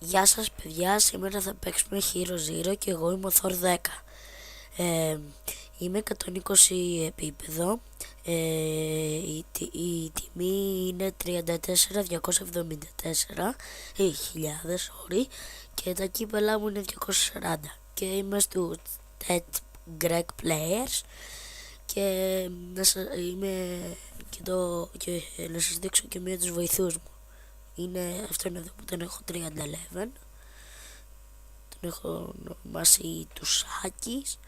Γεια σας παιδιά, σήμερα θα παίξουμε Hero Zero και εγώ είμαι ο Thor 10. Είμαι 120 επίπεδο, η τιμή είναι 34.274 χιλιάδες, και τα κύπελά μου είναι 240 και είμαι στους TED Greg Players και είμαι και να σας δείξω και μία τους βοηθούς μου. Είναι αυτόν εδώ που τον έχω 30 level. Τον έχω ονομάσει Τουσάκης,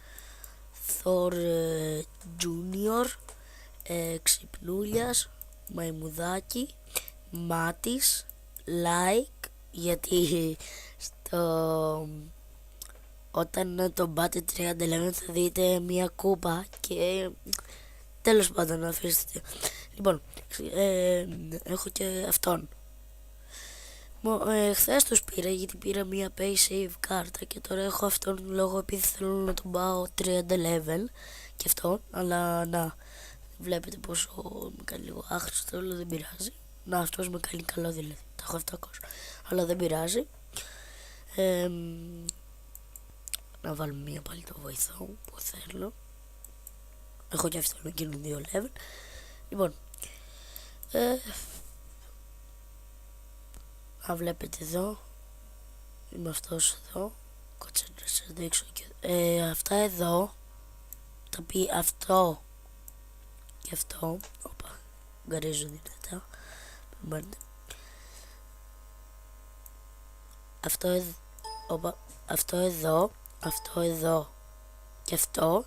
Thor Junior, Ξυπνούλιας, Μαϊμουδάκι, Μάτης, Like, γιατί όταν τον πάτε 30 level θα δείτε μια κούπα και τέλος πάντων να αφήσετε. Λοιπόν, έχω και αυτόν. Χθες τους πήρα γιατί πήρα μια pay save κάρτα και τώρα έχω αυτόν λόγω επειδή θέλω να τον πάω 30 level και αυτό, αλλά να βλέπετε πόσο με κάνει λίγο άχρηστο, αλλά δεν πειράζει. Να, αυτός με κάνει καλό δηλαδή, τα έχω 700, αλλά δεν πειράζει. Να βάλουμε μια πάλι το βοηθό που θέλω. Έχω και αυτόν εκείνο 2 level. Λοιπόν, να βλέπετε εδώ, είμαι αυτός εδώ, κάτσε να σας δείξω και αυτά εδώ, τα πει αυτό και αυτό, όπα, γκαρίζω δυνατά, αυτό εδώ και αυτό,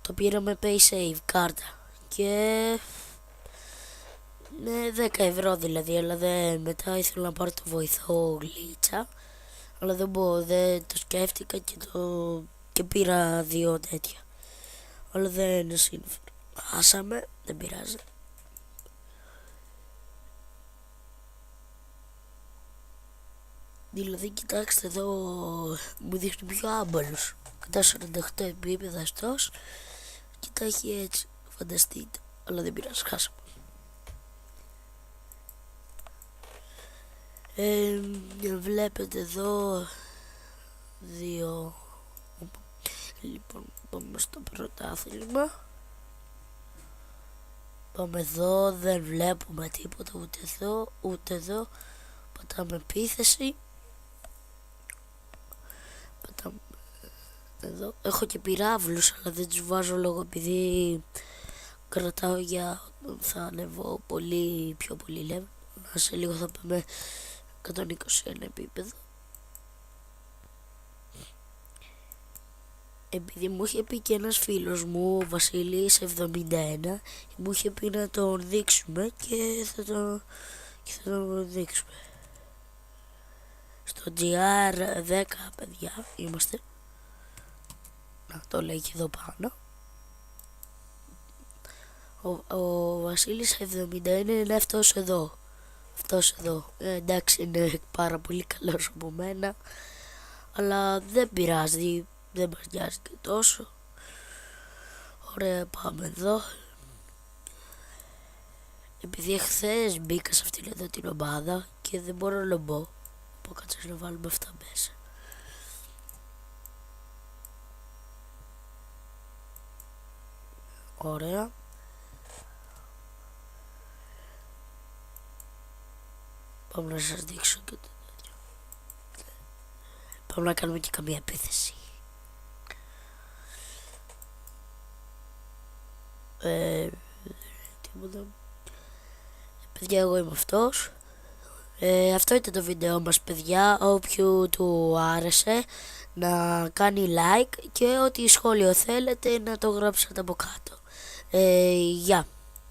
το πήρα με pay save κάρτα και με 10 ευρώ δηλαδή, αλλά μετά ήθελα να πάρω το βοηθό γλίτσα, αλλά δεν το σκέφτηκα και πήρα 2 τέτοια, αλλά δεν είναι σύμφωνο. Χάσαμε, δεν πειράζει. Δηλαδή κοιτάξτε εδώ, μου δείχνει πιο άμπαλος, κατά 48 επίπεδα αυτός και τα έχει έτσι, φανταστείτε, αλλά δεν πειράζει, χάσαμε. Βλέπετε εδώ 2. Λοιπόν, πάμε στο πρωτάθλημα. Πάμε εδώ, δεν βλέπουμε τίποτα ούτε εδώ ούτε εδώ. Πατάμε επίθεση. Πατάμε εδώ. Έχω και πυράβλους, αλλά δεν τους βάζω λόγω επειδή κρατάω για θα ανεβώ πιο πολύ level. Σε λίγο θα πάμε 121 επίπεδο. Επειδή μου είχε πει και ένας φίλος μου, ο Βασίλης 71, μου είχε πει να τον δείξουμε και θα τον δείξουμε. Στο GR10 παιδιά είμαστε. Να το λέει και εδώ πάνω. Ο Βασίλης 71 είναι αυτός εδώ. Εντάξει, είναι πάρα πολύ καλός από μένα, αλλά δεν πειράζει, δεν μας νοιάζει και τόσο. Ωραία, πάμε εδώ. Επειδή χθες μπήκα σε αυτήν εδώ την ομάδα και δεν μπορώ να μπω, κάτσε να βάλουμε αυτά μέσα. Ωραία. Πάμε να σας δείξω και το τέτοιο. Πάμε να κάνουμε και καμία επίθεση. Τίποτα. Παιδιά, εγώ είμαι αυτός. Αυτό ήταν το βίντεο μας παιδιά. Όποιου του άρεσε να κάνει like και ό,τι σχόλιο θέλετε να το γράψετε από κάτω. Γεια.